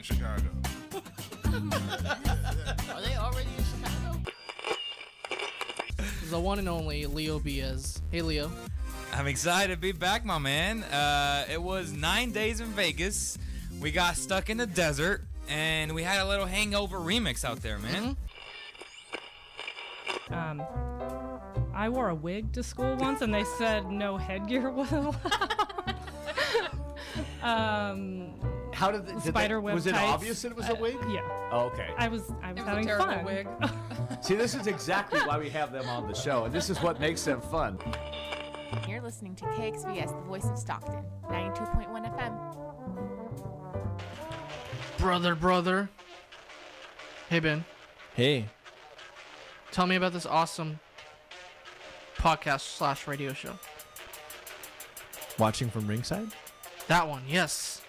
Chicago. Are they already in Chicago? The one and only Leo Biaz. Hey, Leo. I'm excited to be back, my man. It was 9 days in Vegas. We got stuck in the desert, and we had a little hangover remix out there, man. I wore a wig to school once, and they said no headgear was allowed. How did spider web was it tights. Obvious that it was a wig? Yeah. Oh, okay. I was having terrible fun. wig. See, this is exactly why we have them on the show, and this is what makes them fun. You're listening to KXVS, the voice of Stockton, 92.1 FM. Brother. Hey, Ben. Hey. Tell me about this awesome podcast / radio show. Watching from ringside? That one, yes.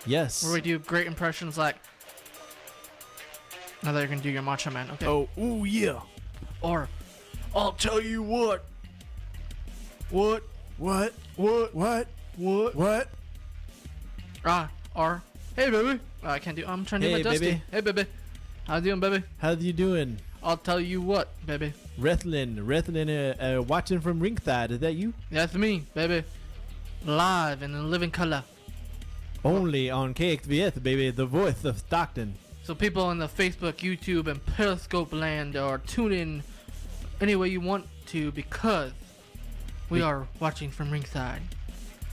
Yes. Where we do great impressions like... Now that you're going to do your Macho Man. Okay. Oh, ooh, yeah. Or, I'll tell you what. What? Or, hey, baby. I can't do... I'm trying to do my Hey, Dusty. baby. Hey, baby. How you doing, baby? How you doing? I'll tell you what, baby. Wrestling, watching from ringside. Is that you? That's me, baby. Live and in living color. Only on KXVS, baby, the voice of Stockton. So people in the Facebook, YouTube, and Periscope land are tune in any way you want to because we are watching from ringside.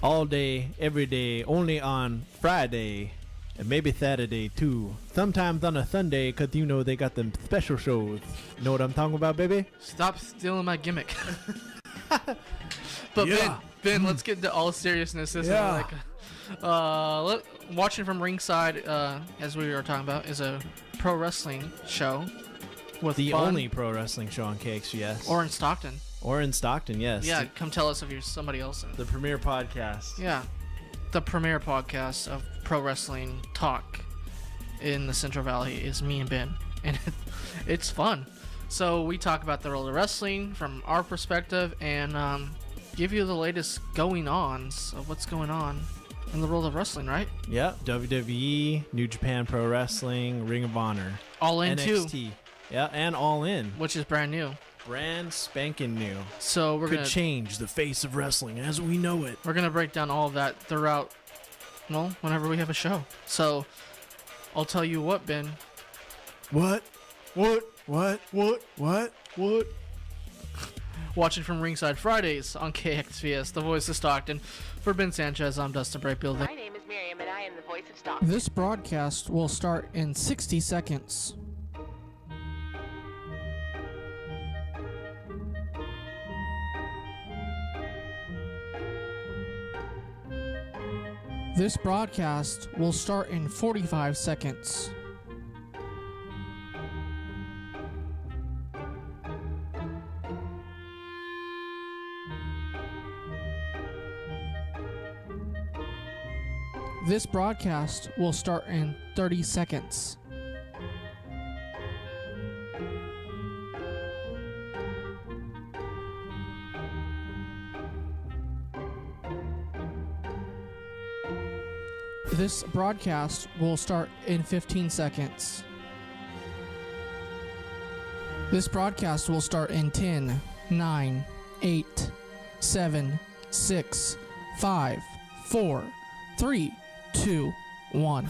All day, every day, only on Friday. And maybe Saturday, too. Sometimes on a Sunday, because, you know, they got them special shows. Know what I'm talking about, baby? Stop stealing my gimmick. But Yeah. Ben, let's get into all seriousness. This Yeah. is watching from ringside, as we were talking about, is a pro wrestling show with The fun. only pro wrestling show on KXGS. Or in Stockton. Or in Stockton, yes. Yeah, come tell us if you're somebody else. The premier podcast. Yeah, the premier podcast of pro wrestling talk in the Central Valley is me and Ben, and it's fun. So we talk about the world of wrestling from our perspective and give you the latest going-ons of what's going on in the world of wrestling, right? Yep. WWE, New Japan Pro Wrestling, Ring of Honor. All in too, NXT. Yeah, and All In. which is brand new. Brand spanking new. So Could change the face of wrestling as we know it. we're gonna break down all of that throughout, well, whenever we have a show. So I'll tell you what, Ben. What? Watching from Ringside Fridays on KXVS, the voice of Stockton. For Ben Sanchez, I'm Dustin Brightfield. My name is Miriam, and I am the voice of Stockton. This broadcast will start in 60 seconds. This broadcast will start in 45 seconds. This broadcast will start in 30 seconds. This broadcast will start in 15 seconds. This broadcast will start in 10, 9, 8, 7, 6, 5, 4, 3, 2, 1.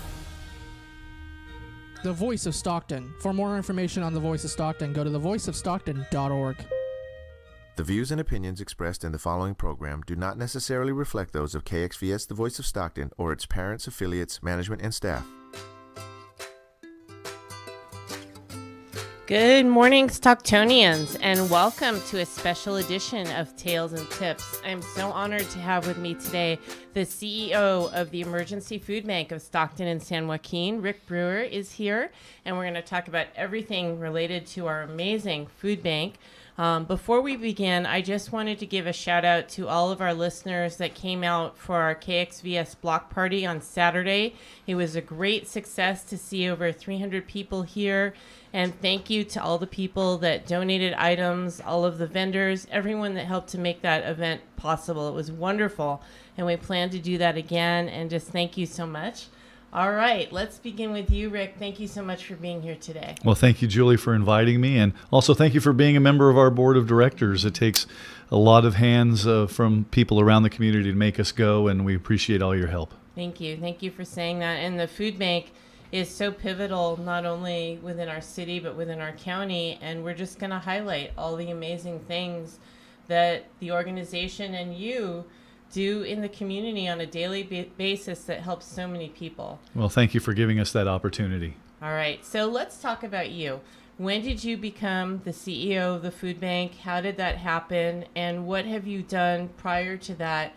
The Voice of Stockton. For more information on The Voice of Stockton, go to thevoiceofstockton.org. The views and opinions expressed in the following program do not necessarily reflect those of KXVS, the Voice of Stockton, or its parents, affiliates, management, and staff. Good morning, Stocktonians, and welcome to a special edition of Tales and Tips. I'm so honored to have with me today the CEO of the Emergency Food Bank of Stockton and San Joaquin. Rick Brewer is here, and we're going to talk about everything related to our amazing food bank. Before we begin, I just wanted to give a shout out to all of our listeners that came out for our KXVS block party on Saturday. It was a great success to see over 300 people here. And thank you to all the people that donated items, all of the vendors, everyone that helped to make that event possible. It was wonderful. And we plan to do that again. And just thank you so much. All right, let's begin with you, Rick. Thank you so much for being here today. Well, thank you, Julie, for inviting me. And also thank you for being a member of our board of directors. It takes a lot of hands from people around the community to make us go, and we appreciate all your help. Thank you. Thank you for saying that. And the food bank is so pivotal, not only within our city, but within our county. And we're just going to highlight all the amazing things that the organization and you do in the community on a daily basis that helps so many people. Well, thank you for giving us that opportunity. All right, so let's talk about you. When did you become the CEO of the food bank? How did that happen? And what have you done prior to that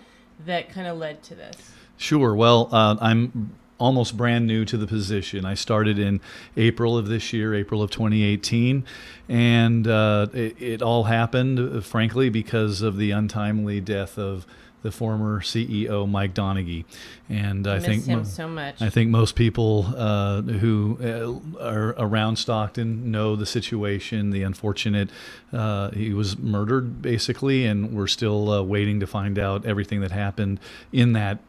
that kind of led to this? Sure. Well, I'm almost brand new to the position. I started in April of this year, April of 2018, and it all happened, frankly, because of the untimely death of the former CEO, Mike Donaghy. And I think him so much. I think most people who are around Stockton know the situation, the unfortunate, he was murdered basically, and we're still waiting to find out everything that happened in that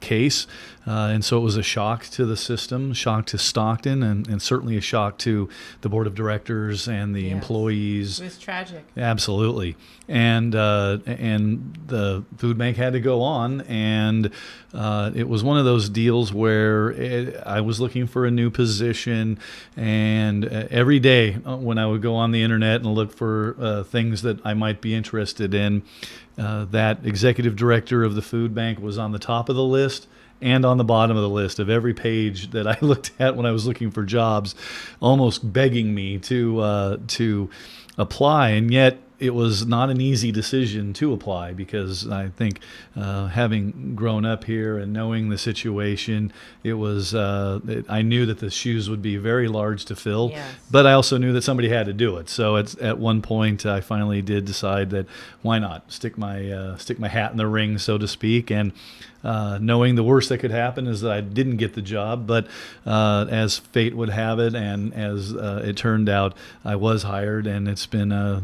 case. And so it was a shock to the system, shock to Stockton, and certainly a shock to the board of directors and the employees. It was tragic. Absolutely. And the food bank had to go on, and it was one of those deals where I was looking for a new position, and every day when I would go on the internet and look for things that I might be interested in, that executive director of the food bank was on the top of the list and on the bottom of the list of every page that I looked at when I was looking for jobs, almost begging me to apply. And yet it was not an easy decision to apply, because I think having grown up here and knowing the situation, it was I knew that the shoes would be very large to fill, Yes. but I also knew that somebody had to do it. So at one point I finally did decide that why not stick my hat in the ring, so to speak, and knowing the worst that could happen is that I didn't get the job, but as fate would have it, and as it turned out, I was hired, and it's been a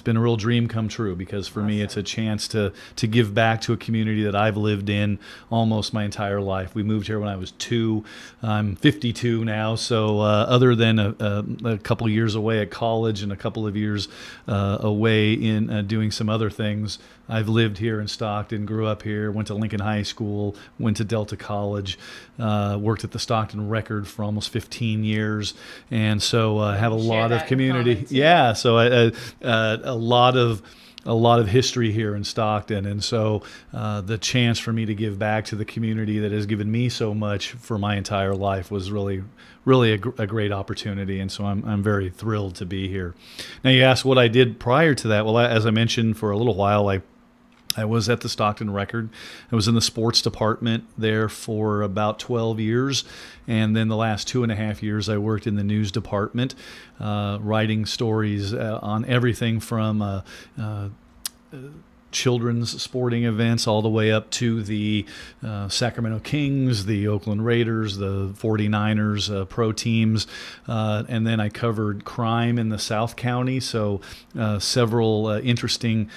real dream come true, because for me it's a chance to give back to a community that I've lived in almost my entire life. We moved here when I was 2. I'm 52 now, so other than a couple of years away at college and a couple of years away in doing some other things, I've lived here in Stockton, grew up here, went to Lincoln High School, went to Delta College, worked at the Stockton Record for almost 15 years, and so have a lot of community. Yeah, so a lot of history here in Stockton, and so the chance for me to give back to the community that has given me so much for my entire life was really a great opportunity, and so I'm very thrilled to be here. Now, you asked what I did prior to that. Well, as I mentioned, for a little while I was at the Stockton Record. I was in the sports department there for about 12 years. And then the last 2.5 years, I worked in the news department, writing stories on everything from children's sporting events all the way up to the Sacramento Kings, the Oakland Raiders, the 49ers pro teams. And then I covered crime in the South County, so several interesting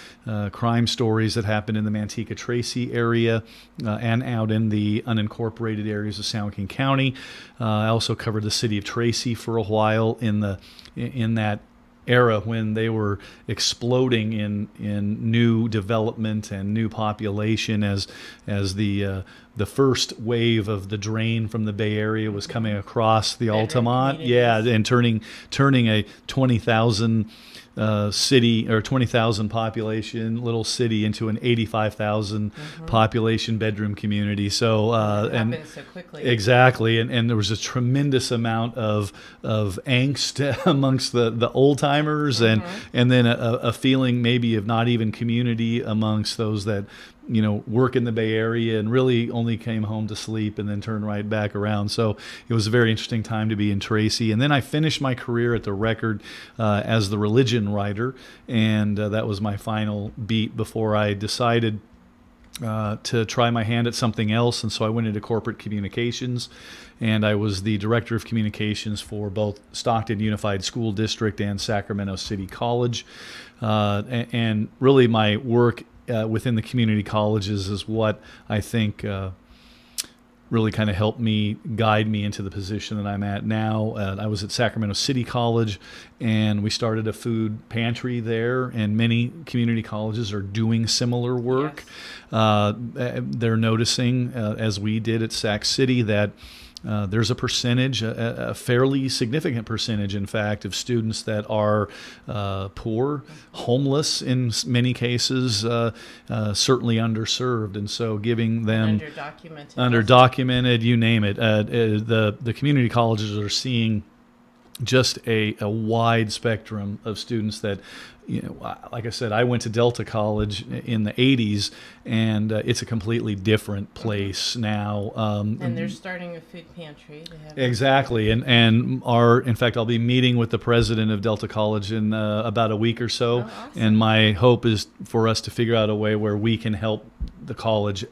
crime stories that happened in the Manteca-Tracy area and out in the unincorporated areas of San Joaquin County. I also covered the city of Tracy for a while in that era when they were exploding in new development and new population as the first wave of the drain from the Bay Area was coming across the Altamont, and turning a 20,000 city or 20,000 population little city into an 85,000 population bedroom community. So happened so quickly. Exactly, and there was a tremendous amount of angst amongst the old timers, and then a feeling maybe of not even community amongst those that work in the Bay Area and really only came home to sleep and then turn right back around. So it was a very interesting time to be in Tracy. And then I finished my career at the Record as the religion writer, and that was my final beat before I decided to try my hand at something else. And so I went into corporate communications, and I was the director of communications for both Stockton Unified School District and Sacramento City College. And really my work within the community colleges is what I think really kind of helped me guide me into the position that I'm at now. I was at Sacramento City College, and we started a food pantry there, and many community colleges are doing similar work. Yes. They're noticing, as we did at Sac City, that there's a percentage, a fairly significant percentage, in fact, of students that are poor, homeless in many cases, certainly underserved, and so giving them underdocumented, you name it. The community colleges are seeing just a wide spectrum of students that, like I said, I went to Delta College in the 80s, and it's a completely different place now. And they're starting a food pantry. Exactly. In fact, I'll be meeting with the president of Delta College in about a week or so. Oh, awesome. And my hope is for us to figure out a way where we can help the college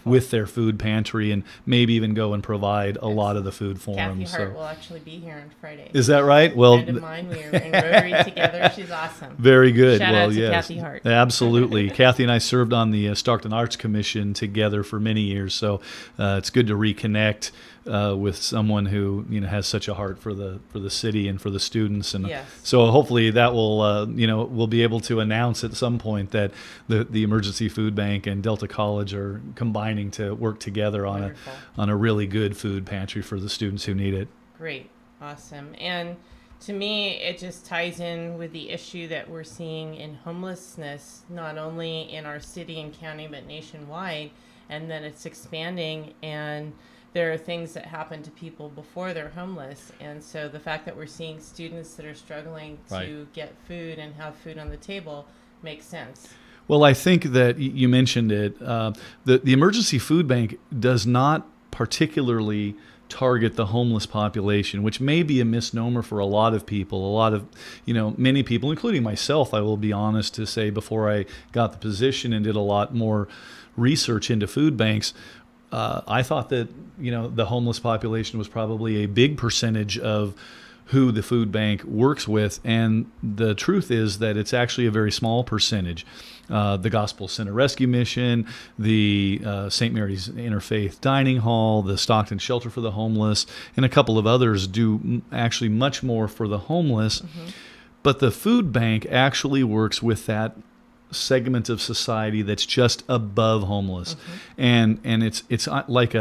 with their food pantry, and maybe even go and provide a lot of the food for them. Kathy Hart will actually be here on Friday. Is that right? Well, a friend of mine, we were in Rotary together. She's awesome. Very good. Shout out to Kathy Hart. Absolutely. Kathy and I served on the Stockton Arts Commission together for many years, so it's good to reconnect with someone who has such a heart for the city and for the students, and yes. So hopefully that will we'll be able to announce at some point that the Emergency Food Bank and Delta College are combining to work together on a really good food pantry for the students who need it. Great, awesome. And to me, it just ties in with the issue that we're seeing in homelessness, not only in our city and county, but nationwide, and then it's expanding, and there are things that happen to people before they're homeless. And so the fact that we're seeing students that are struggling to get food and have food on the table makes sense. Well, I think that you mentioned it. The Emergency Food Bank does not particularly target the homeless population, which may be a misnomer for a lot of people. Many people, including myself, I will be honest to say, before I got the position and did a lot more research into food banks, I thought that the homeless population was probably a big percentage of who the food bank works with, and the truth is that it's actually a very small percentage. The Gospel Center Rescue Mission, the St. Mary's Interfaith Dining Hall, the Stockton Shelter for the Homeless, and a couple of others do actually much more for the homeless. Mm-hmm. But the food bank actually works with that segment of society that's just above homeless. Mm-hmm. And it's like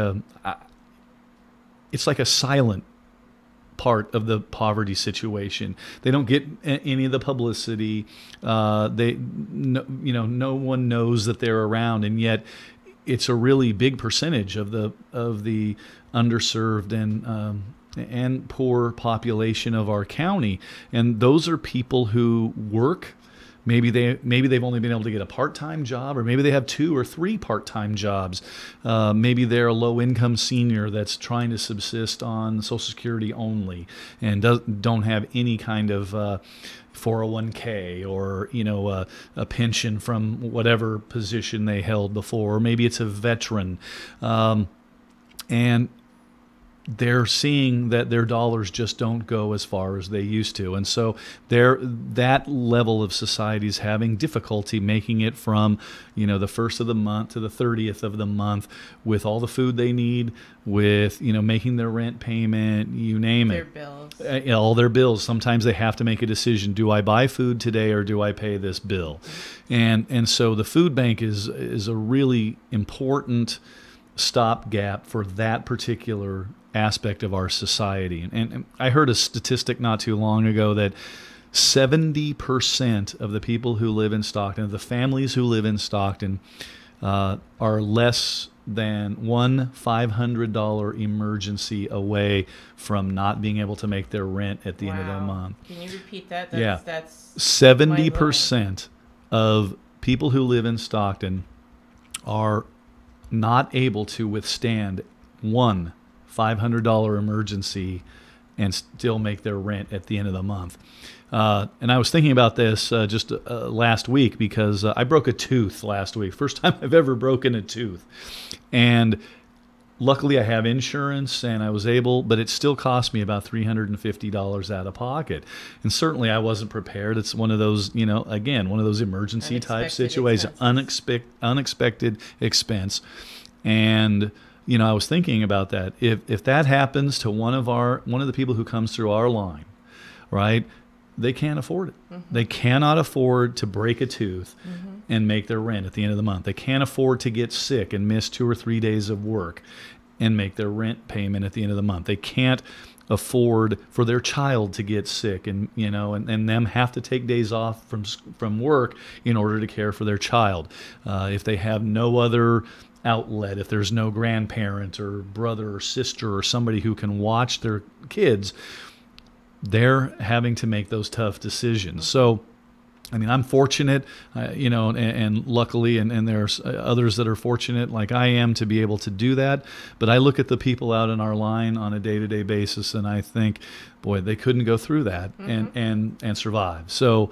a silent part of the poverty situation. They don't get any of the publicity. No one knows that they're around, and yet it's a really big percentage of the underserved and poor population of our county. And those are people who work. Maybe they've only been able to get a part-time job, or maybe they have 2 or 3 part-time jobs. Maybe they're a low-income senior that's trying to subsist on Social Security only and don't have any kind of 401k or a pension from whatever position they held before. Or maybe it's a veteran, and they're seeing that their dollars just don't go as far as they used to. And so that level of society is having difficulty making it from, the first of the month to the 30th of the month with all the food they need, with, making their rent payment, you name it. Their bills. All their bills. Sometimes they have to make a decision. Do I buy food today or do I pay this bill? And so the food bank is a really important stopgap for that particular aspect of our society. And I heard a statistic not too long ago that 70% of the people who live in Stockton, the families who live in Stockton, are less than one $500 emergency away from not being able to make their rent at the end of the month. Can you repeat that? That's 70% of people who live in Stockton are not able to withstand one $500 emergency and still make their rent at the end of the month. And I was thinking about this just last week because I broke a tooth last week. First time I've ever broken a tooth. And luckily I have insurance and I was able, but it still cost me about $350 out of pocket. And certainly I wasn't prepared. It's one of those, again, one of those emergency type situations, unexpected expense. And I was thinking about that. If that happens to one of the people who comes through our line, right? They can't afford it. They cannot afford to break a tooth and make their rent at the end of the month. They can't afford to get sick and miss 2 or 3 days of work and make their rent payment at the end of the month. They can't afford for their child to get sick and them have to take days off from work in order to care for their child. If they have no other outlet, if there's no grandparent or brother or sister or somebody who can watch their kids, they're having to make those tough decisions. So, I mean, I'm fortunate, and luckily, and there's others that are fortunate, like I am, to be able to do that. But I look at the people out in our line on a day-to-day basis, and I think, boy, they couldn't go through that and survive. So,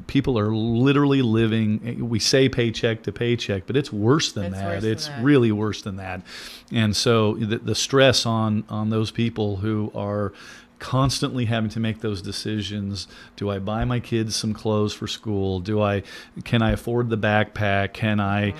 people are literally living. We say paycheck to paycheck, but it's worse than that. It's really worse than that. And so, the stress on those people who are constantly having to make those decisions. Do I buy my kids some clothes for school? Can I afford the backpack? Can I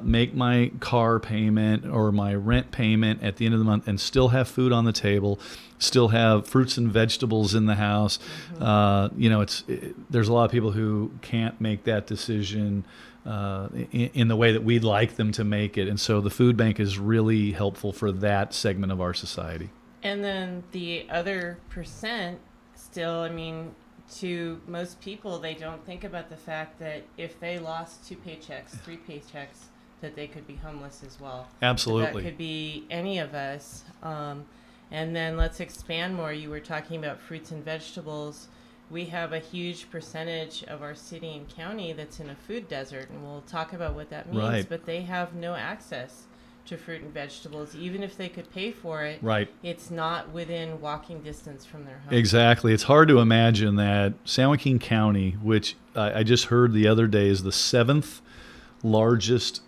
make my car payment or my rent payment at the end of the month and still have food on the table, still have fruits and vegetables in the house? There's a lot of people who can't make that decision in the way that we'd like them to make it. And so the food bank is really helpful for that segment of our society. And then the other percent, still, I mean, to most people, they don't think about the fact that if they lost 2 paychecks, 3 paychecks, that they could be homeless as well. Absolutely. That could be any of us. And then let's expand more. You were talking about fruits and vegetables. We have a huge percentage of our city and county that's in a food desert, and we'll talk about what that means. Right. But they have no access to fruit and vegetables. Even if they could pay for it, right, it's not within walking distance from their home. Exactly. It's hard to imagine that San Joaquin County, which I just heard the other day is the 7th largest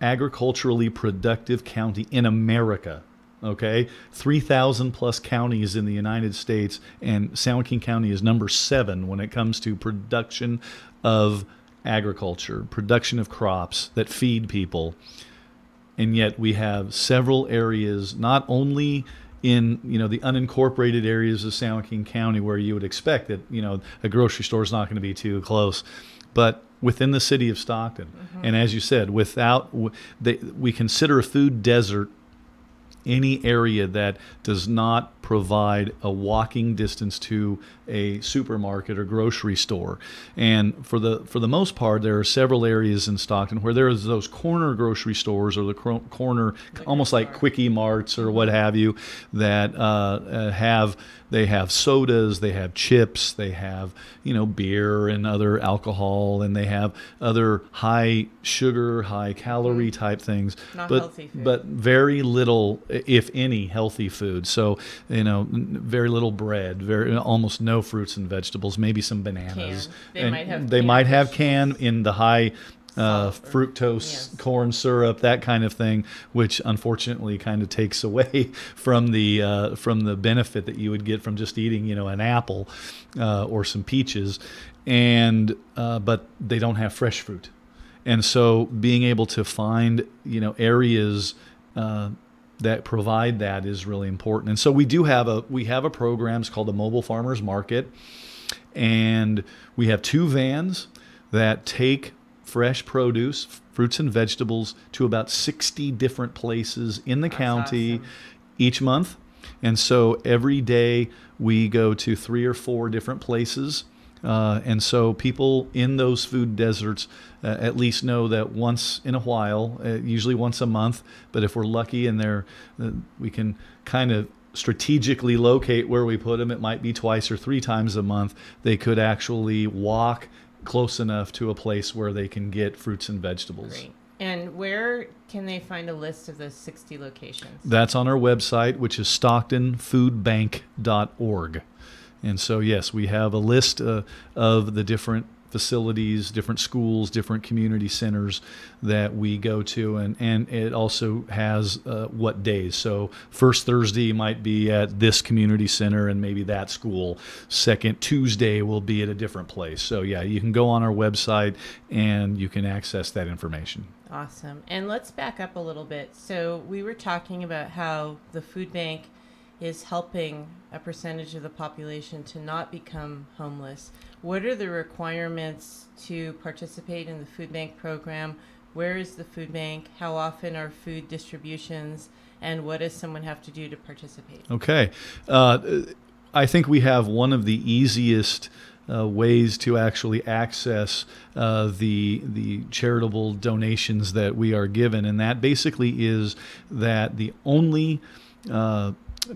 agriculturally productive county in America. Okay, 3,000 plus counties in the United States, and San Joaquin County is number 7 when it comes to production of agriculture, production of crops that feed people. And yet we have several areas, not only in the unincorporated areas of San Joaquin County where you would expect that a grocery store is not going to be too close, but within the city of Stockton. And as you said, we consider a food desert any area that does not provide a walking distance to a supermarket or grocery store. And for the most part, there are several areas in Stockton where there is those corner grocery stores or the corner, almost like quickie marts or what have you, that they have sodas, they have chips, they have beer and other alcohol, and they have other high sugar, high calorie type things, Not healthy food. But very little, if any, healthy food. So very little bread, almost no fruits and vegetables, maybe some bananas. They might have can in the high fructose corn syrup, that kind of thing, which unfortunately kind of takes away from the benefit that you would get from just eating an apple or some peaches, but they don't have fresh fruit. And so being able to find areas that provide that is really important. And so we have a program. It's called the Mobile Farmers Market, and we have 2 vans that take fresh produce, fruits and vegetables, to about 60 different places in the county each month. And so every day we go to 3 or 4 different places. And so people in those food deserts at least know that once in a while, usually once a month, but if we're lucky and we can kind of strategically locate where we put them, it might be twice or 3 times a month, they could actually walk close enough to a place where they can get fruits and vegetables. Great. And where can they find a list of those 60 locations? That's on our website, which is stocktonfoodbank.org. And so, yes, we have a list of the different facilities, different schools, different community centers that we go to, and it also has what days. So first Thursday might be at this community center and maybe that school. Second Tuesday will be at a different place. So yeah, you can go on our website and you can access that information. Awesome. And let's back up a little bit. So we were talking about how the food bank is helping a percentage of the population to not become homeless. What are the requirements to participate in the food bank program? Where is the food bank? How often are food distributions? And what does someone have to do to participate? Okay. I think we have one of the easiest ways to actually access the charitable donations that we are given, and that basically is that the only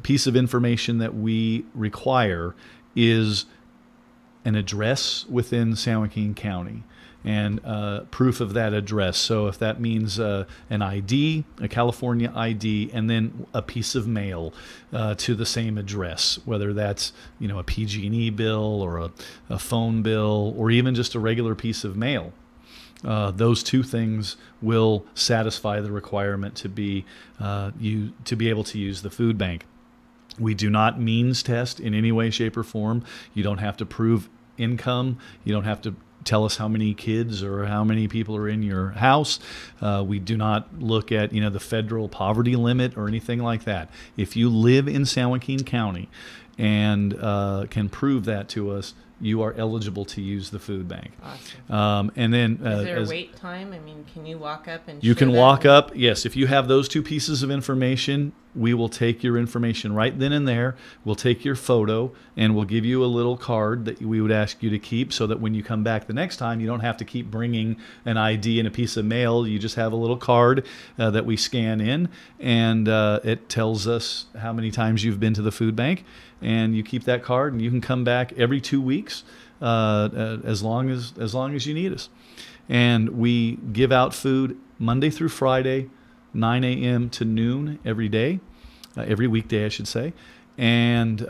piece of information that we require is an address within San Joaquin County and proof of that address. So if that means an ID, a California ID, and then a piece of mail to the same address, whether that's a PG&E bill or a phone bill or even just a regular piece of mail. Those two things will satisfy the requirement to be able to use the food bank. We do not means test in any way, shape, or form. You don't have to prove income. You don't have to tell us how many kids or how many people are in your house. We do not look at the federal poverty limit or anything like that. If you live in San Joaquin County and can prove that to us, you are eligible to use the food bank. Awesome. And then is there a wait time? I mean, can you walk up and you show can that? walk up. Yes, if you have those two pieces of information, we will take your information right then and there. We'll take your photo and we'll give you a little card that we would ask you to keep so that when you come back the next time, you don't have to keep bringing an ID and a piece of mail. You just have a little card that we scan in, and it tells us how many times you've been to the food bank, and you keep that card, and you can come back every 2 weeks as long as you need us. And we give out food Monday through Friday, 9 a.m. to noon every day, every weekday, I should say. And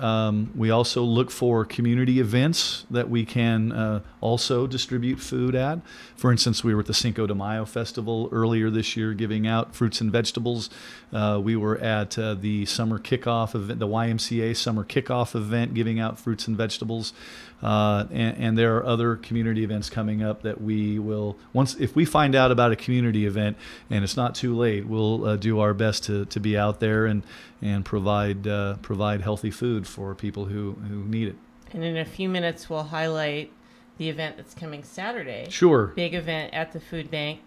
we also look for community events that we can also distribute food at. For instance, we were at the Cinco de Mayo Festival earlier this year giving out fruits and vegetables. We were at the summer kickoff event, the YMCA summer kickoff event, giving out fruits and vegetables. And there are other community events coming up that we will, if we find out about a community event and it's not too late, we'll do our best to be out there and provide healthy food for people who need it. And in a few minutes, we'll highlight the event that's coming Saturday. Sure. Big event at the food bank.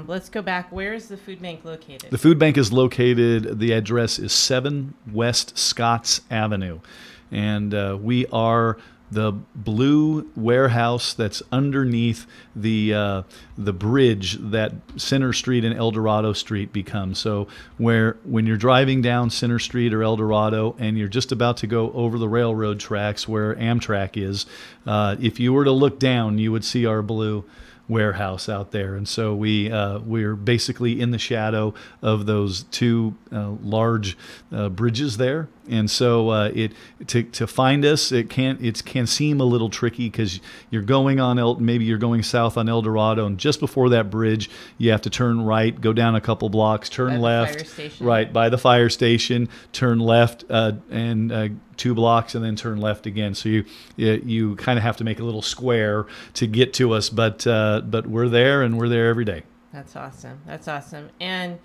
Let's go back. Where is the food bank located? The food bank is located, the address is 7 West Scotts Avenue. And we are the blue warehouse that's underneath the bridge that Center Street and El Dorado Street become. So when you're driving down Center Street or El Dorado and you're just about to go over the railroad tracks where Amtrak is, if you were to look down, you would see our blue warehouse out there. And so we're basically in the shadow of those two large bridges there. And so to find us, it can seem a little tricky because you're going on maybe you're going south on El Dorado, and just before that bridge, you have to turn right, go down a couple blocks, turn left, right by the fire station, turn left and 2 blocks, and then turn left again. So you kind of have to make a little square to get to us, but we're there, and we're there every day. That's awesome. That's awesome. And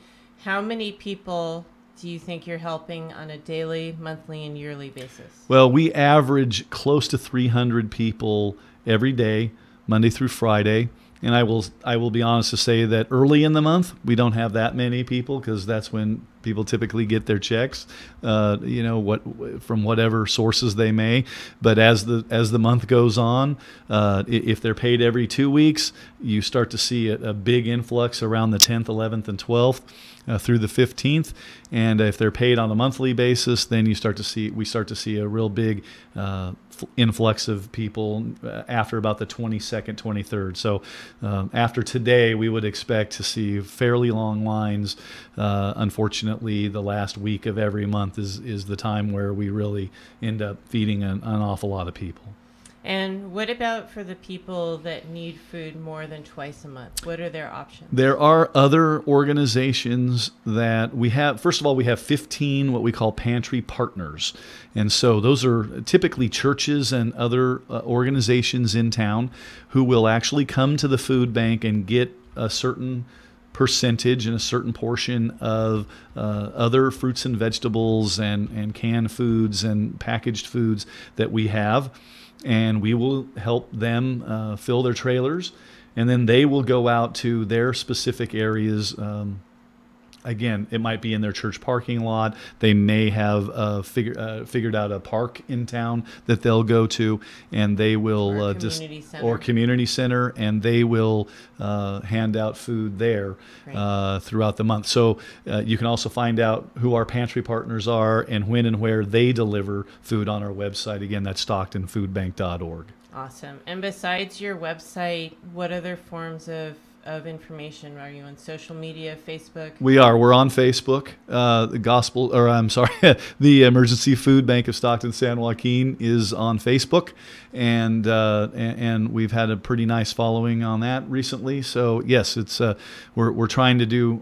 how many people do you think you're helping on a daily, monthly, and yearly basis? Well, we average close to 300 people every day, Monday through Friday. And I will be honest to say that early in the month, we don't have that many people because that's when people typically get their checks, from whatever sources they may. But as the month goes on, if they're paid every 2 weeks, you start to see a big influx around the 10th, 11th, and 12th through the 15th. And if they're paid on a monthly basis, then we start to see a real big influx of people after about the 22nd, 23rd. So after today, we would expect to see fairly long lines. Unfortunately, the last week of every month is the time where we really end up feeding an awful lot of people. And what about for the people that need food more than twice a month? What are their options? There are other organizations that we have. First of all, we have 15 what we call Pantry Partners. And so those are typically churches and other organizations in town who will actually come to the food bank and get a certain percentage and a certain portion of other fruits and vegetables and canned foods and packaged foods that we have, and we will help them fill their trailers, and then they will go out to their specific areas. Again, it might be in their church parking lot. They may have figured out a park in town that they'll go to, and they will or community center, and they will hand out food there throughout the month. So you can also find out who our pantry partners are and when and where they deliver food on our website. Again, that's StocktonFoodBank.org. Awesome. And besides your website, what other forms of information are you on? Social media, Facebook? We're on Facebook. The Emergency Food Bank of Stockton San Joaquin is on Facebook, and we've had a pretty nice following on that recently. So yes, it's we're trying to do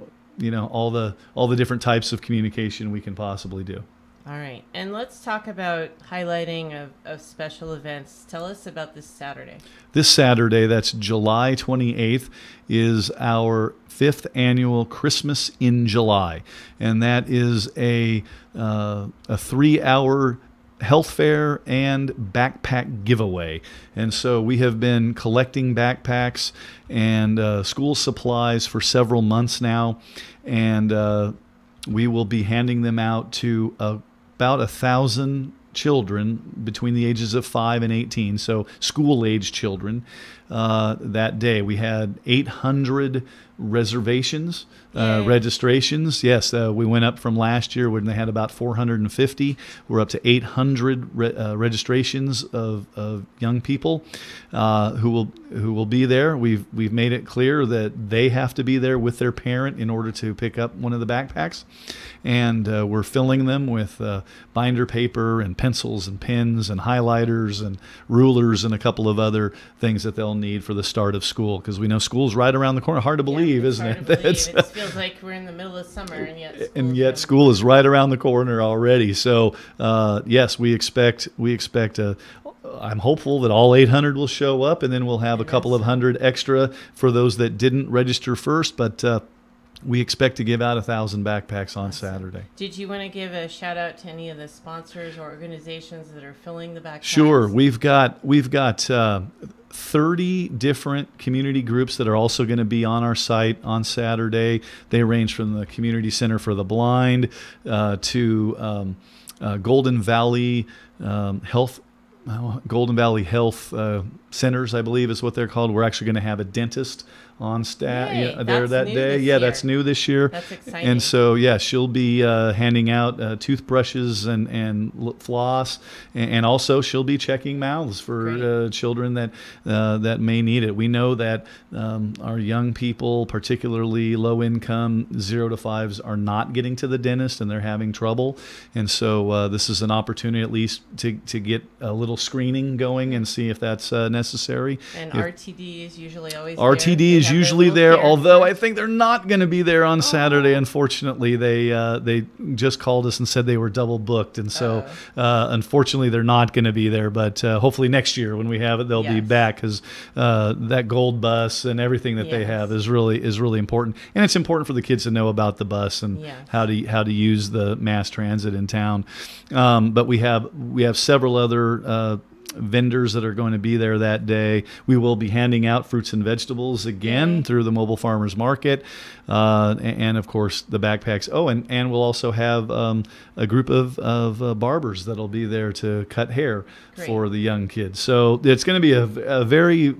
all the different types of communication we can possibly do. All right, and let's talk about highlighting of special events. Tell us about this Saturday. This Saturday, that's July 28th, is our 5th annual Christmas in July, and that is a 3-hour health fair and backpack giveaway. And so we have been collecting backpacks and school supplies for several months now, and we will be handing them out to about 1,000 children between the ages of 5 and 18, so school-age children. That day we had 800 reservations, registrations. Yes, we went up from last year when they had about 450. We're up to 800 registrations of young people who will be there. We've made it clear that they have to be there with their parent in order to pick up one of the backpacks, and we're filling them with binder paper and pencils and pens and highlighters and rulers and a couple of other things that they'll need for the start of school, because we know school's right around the corner. Hard to believe, isn't it? It feels like we're in the middle of summer, and yet school is right around the corner already. So yes, we expect I'm hopeful that all 800 will show up, and then we'll have a couple of hundred extra for those that didn't register first. But we expect to give out 1,000 backpacks on Saturday. Did you want to give a shout out to any of the sponsors or organizations that are filling the backpacks? Sure. We've got 30 different community groups that are also going to be on our site on Saturday. They range from the Community Center for the Blind to Golden Valley Health Centers, I believe is what they're called. We're actually going to have a dentist on staff there that day. Yeah, that's new this year. That's exciting. And so, yeah, she'll be handing out toothbrushes and floss, and also she'll be checking mouths for children that may need it. We know that our young people, particularly low income 0 to 5s, are not getting to the dentist and they're having trouble. And so this is an opportunity at least to get a little screening going and see if that's necessary. And RTD is usually always RTD is usually there, although I think they're not going to be there on Saturday. Unfortunately, they just called us and said they were double booked, and so unfortunately they're not going to be there. But hopefully next year when we have it, they'll be back, because that gold bus and everything that they have is really important, and it's important for the kids to know about the bus and how to use the mass transit in town. But we have several other vendors that are going to be there that day. We will be handing out fruits and vegetables again through the mobile farmers market, and of course the backpacks. And we'll also have a group of barbers that'll be there to cut hair for the young kids. So it's going to be a very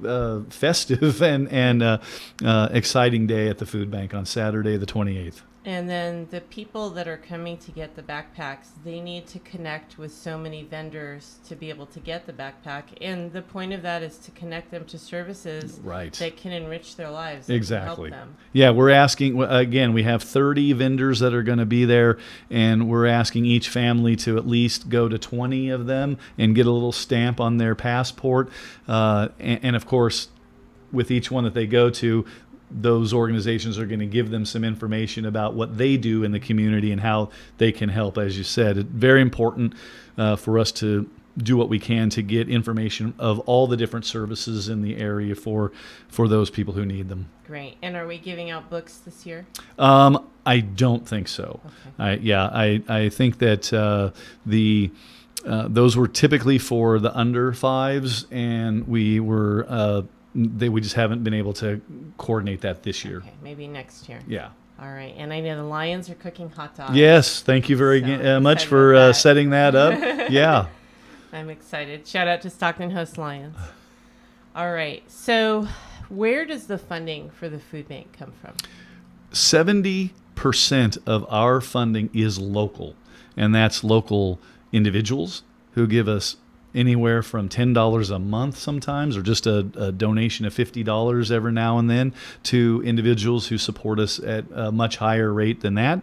festive and exciting day at the food bank on Saturday the 28th. And then the people that are coming to get the backpacks, they need to connect with so many vendors to be able to get the backpack. And the point of that is to connect them to services that can enrich their lives. Exactly. And help them. Yeah, we're asking, again, we have 30 vendors that are going to be there, and we're asking each family to at least go to 20 of them and get a little stamp on their passport. And of course, with each one that they go to, those organizations are going to give them some information about what they do in the community and how they can help. As you said, it's very important for us to do what we can to get information of all the different services in the area for those people who need them. Great. And are we giving out books this year? I don't think so. Okay. I think that those were typically for the under fives, and we just haven't been able to coordinate that this year. Okay, maybe next year. Yeah. All right. And I know the Lions are cooking hot dogs. Yes. Thank you very much excited for about that. setting that up. Yeah. I'm excited. Shout out to Stockton Host Lions. All right. So where does the funding for the food bank come from? 70% of our funding is local, and that's local individuals who give us anywhere from $10 a month sometimes, or just a donation of $50 every now and then, to individuals who support us at a much higher rate than that,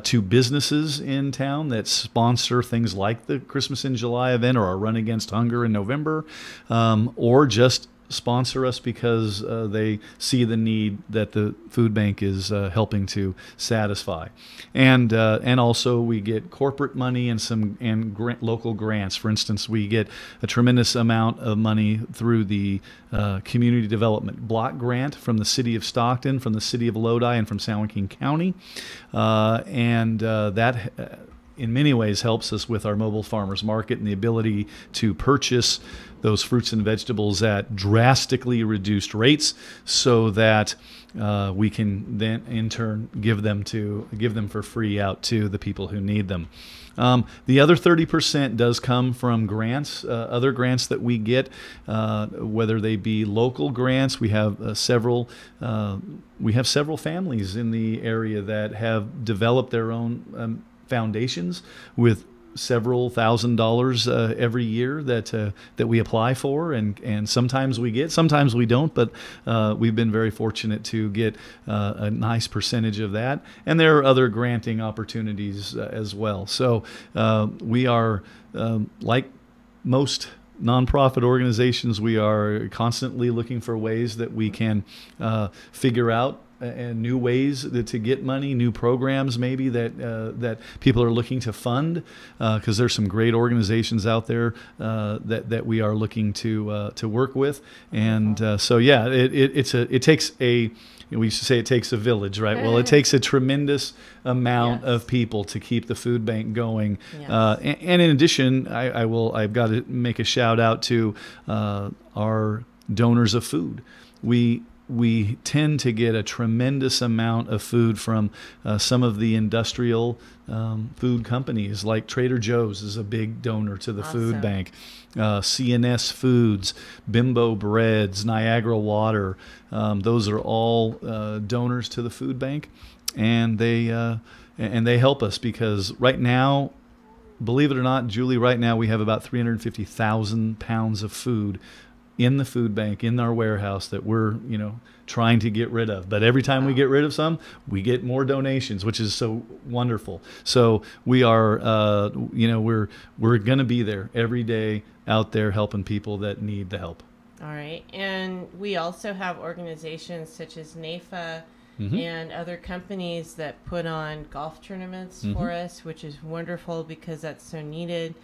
to businesses in town that sponsor things like the Christmas in July event or our Run Against Hunger in November, or just sponsor us because they see the need that the food bank is helping to satisfy, and also we get corporate money and local grants. For instance, we get a tremendous amount of money through the community development block grant from the city of Stockton, from the city of Lodi, and from San Joaquin County, and that in many ways helps us with our mobile farmers market and the ability to purchase those fruits and vegetables at drastically reduced rates, so that we can then in turn give them for free out to the people who need them. The other 30% does come from grants, other grants that we get, whether they be local grants. We have several families in the area that have developed their own foundations with several $1,000s every year that we apply for, and sometimes we get, sometimes we don't, but we've been very fortunate to get a nice percentage of that, and there are other granting opportunities as well. So we are like most nonprofit organizations, we are constantly looking for ways that we can figure out and new ways to get money, new programs maybe that people are looking to fund, because there's some great organizations out there that we are looking to work with, and so yeah, it takes a. We used to say it takes a village, right? Well, it takes a tremendous amount of people to keep the food bank going. Yes. And in addition, I've got to make a shout out to our donors of food. We tend to get a tremendous amount of food from some of the industrial food companies, like Trader Joe's is a big donor to the food bank. CNS Foods, Bimbo Breads, Niagara Water, those are all donors to the food bank, and they help us because right now, believe it or not, Julie, right now we have about 350,000 pounds of food in the food bank, in our warehouse, that we're trying to get rid of. But every time we get rid of some, we get more donations, which is so wonderful. So we are we're going to be there every day, out there helping people that need the help. All right. And we also have organizations such as NAFA and other companies that put on golf tournaments for us, which is wonderful because that's so needed.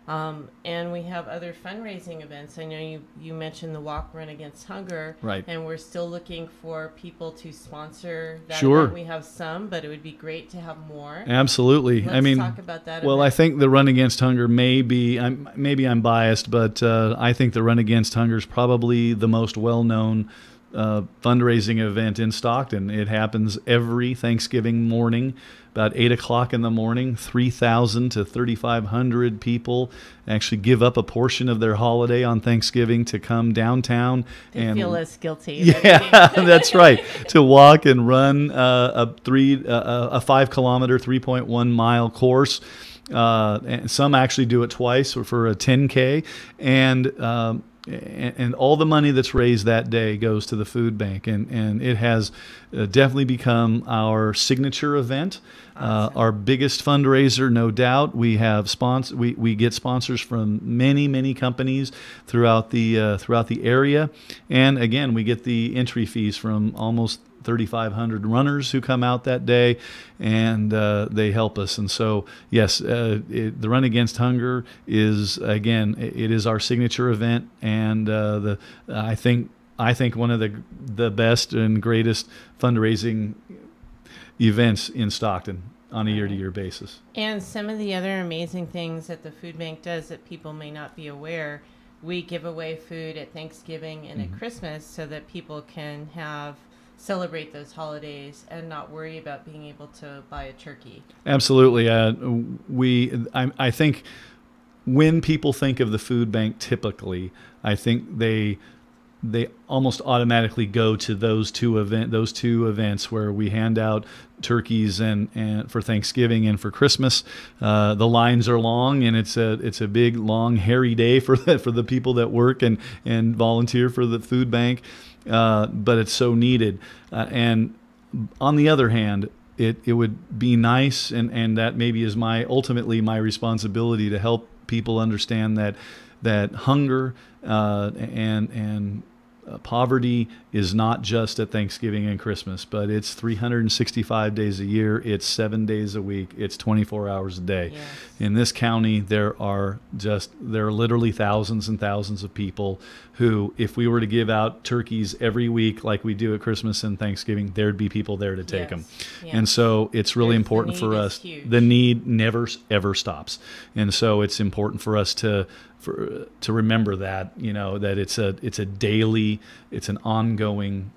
And we have other fundraising events. I know you mentioned the Walk Run Against Hunger, right? And we're still looking for people to sponsor that. Sure. Event. We have some, but it would be great to have more. Absolutely. Let's talk about that. Well, event. I think the Run Against Hunger maybe I'm biased, but I think the Run Against Hunger is probably the most well-known fundraising event in Stockton. It happens every Thanksgiving morning, about 8 o'clock in the morning. 3,000 to 3,500 people actually give up a portion of their holiday on Thanksgiving to come downtown and feel less guilty. Yeah, that's right. To walk and run a 5-kilometer, 3.1 mile course. And some actually do it twice for a 10K, and all the money that's raised that day goes to the food bank, and it has definitely become our signature event. Awesome. Our biggest fundraiser, no doubt. We have we get sponsors from many companies throughout the area, and again, we get the entry fees from almost 3,500 runners who come out that day, and they help us. And so, yes, the Run Against Hunger is, again, it is our signature event, and I think one of the best and greatest fundraising events in Stockton on a year-to-year basis. And some of the other amazing things that the food bank does that people may not be aware, we give away food at Thanksgiving and at Christmas so that people can celebrate those holidays and not worry about being able to buy a turkey. Absolutely. I think when people think of the food bank typically, I think they almost automatically go to those two events where we hand out turkeys and for Thanksgiving and for Christmas. The lines are long, and it's a big, long, hairy day for the people that work and volunteer for the food bank. But it's so needed. And on the other hand, it would be nice, and that maybe is ultimately my responsibility to help people understand that hunger and poverty is not just at Thanksgiving and Christmas, but it's 365 days a year. It's 7 days a week. It's 24 hours a day. Yes. In this county, there are literally thousands and thousands of people who, if we were to give out turkeys every week like we do at Christmas and Thanksgiving, thered be people there to take them. Yes. And so it's really important for us. The need never ever stops. And so it's important for us to remember that, that it's a daily, it's an ongoing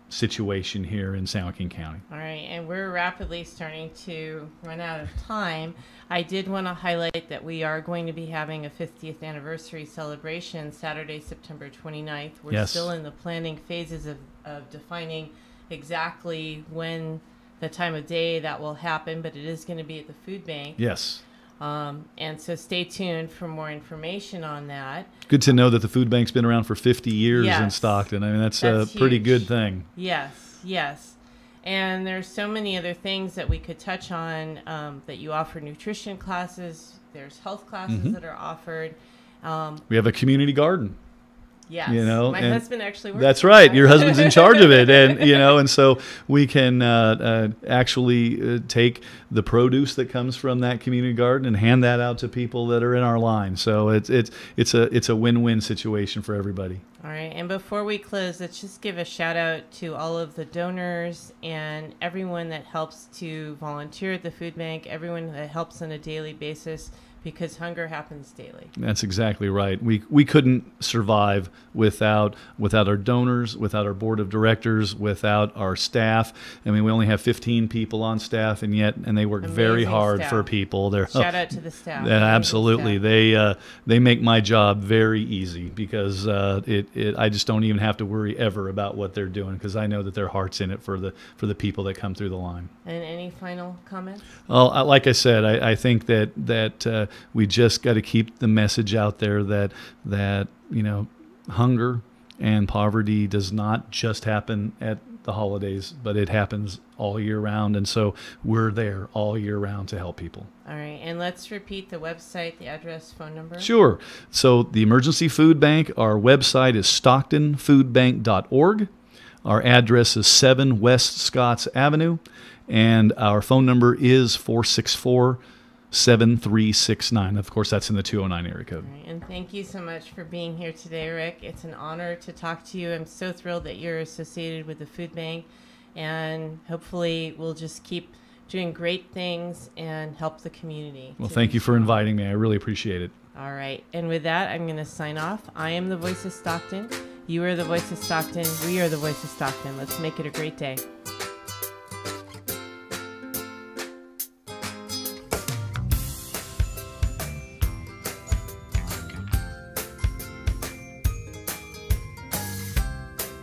situation here in San Joaquin County. All right, and we're rapidly starting to run out of time. I did want to highlight that we are going to be having a 50th anniversary celebration Saturday, September 29th. We're still in the planning phases of defining exactly when the time of day that will happen, but it is going to be at the food bank. Yes. And so stay tuned for more information on that. Good to know that the food bank's been around for 50 years in Yes. Stockton. I mean, that's a pretty huge. good thing. Yes. And there's so many other things that we could touch on, that you offer nutrition classes. There's health classes that are offered. We have a community garden. Yes. My and husband actually works. That's for right. that. Your husband's in charge of it, and so we can actually take the produce that comes from that community garden and hand that out to people that are in our line. So it's a win-win situation for everybody. All right. And before we close, let's just give a shout out to all of the donors and everyone that helps to volunteer at the food bank, everyone that helps on a daily basis, because hunger happens daily. That's exactly right. We couldn't survive without our donors, without our board of directors, without our staff. I mean, we only have 15 people on staff, and they work very hard staff. for people. Shout out to the staff. Absolutely. They make my job very easy, because I just don't even have to worry ever about what they're doing, because I know that their heart's in it for the people that come through the line. And any final comments? Well, like I said, I think that we just got to keep the message out there that hunger and poverty does not just happen at the holidays, but it happens all year round, and so we're there all year round to help people. All right, and let's repeat the website, the address, phone number. Sure. So the Emergency Food Bank, our website is stocktonfoodbank.org. Our address is 7 West Scotts Avenue, and our phone number is 464-7369. Of course, that's in the 209 area code. All right, and thank you so much for being here today, Rick. It's an honor to talk to you. I'm so thrilled that you're associated with the food bank, and hopefully we'll just keep doing great things and help the community. Well, thank you for inviting me. I really appreciate it. All right, and with that, I'm going to sign off. I am the voice of Stockton. You are the voice of Stockton. We are the voice of Stockton. Let's make it a great day.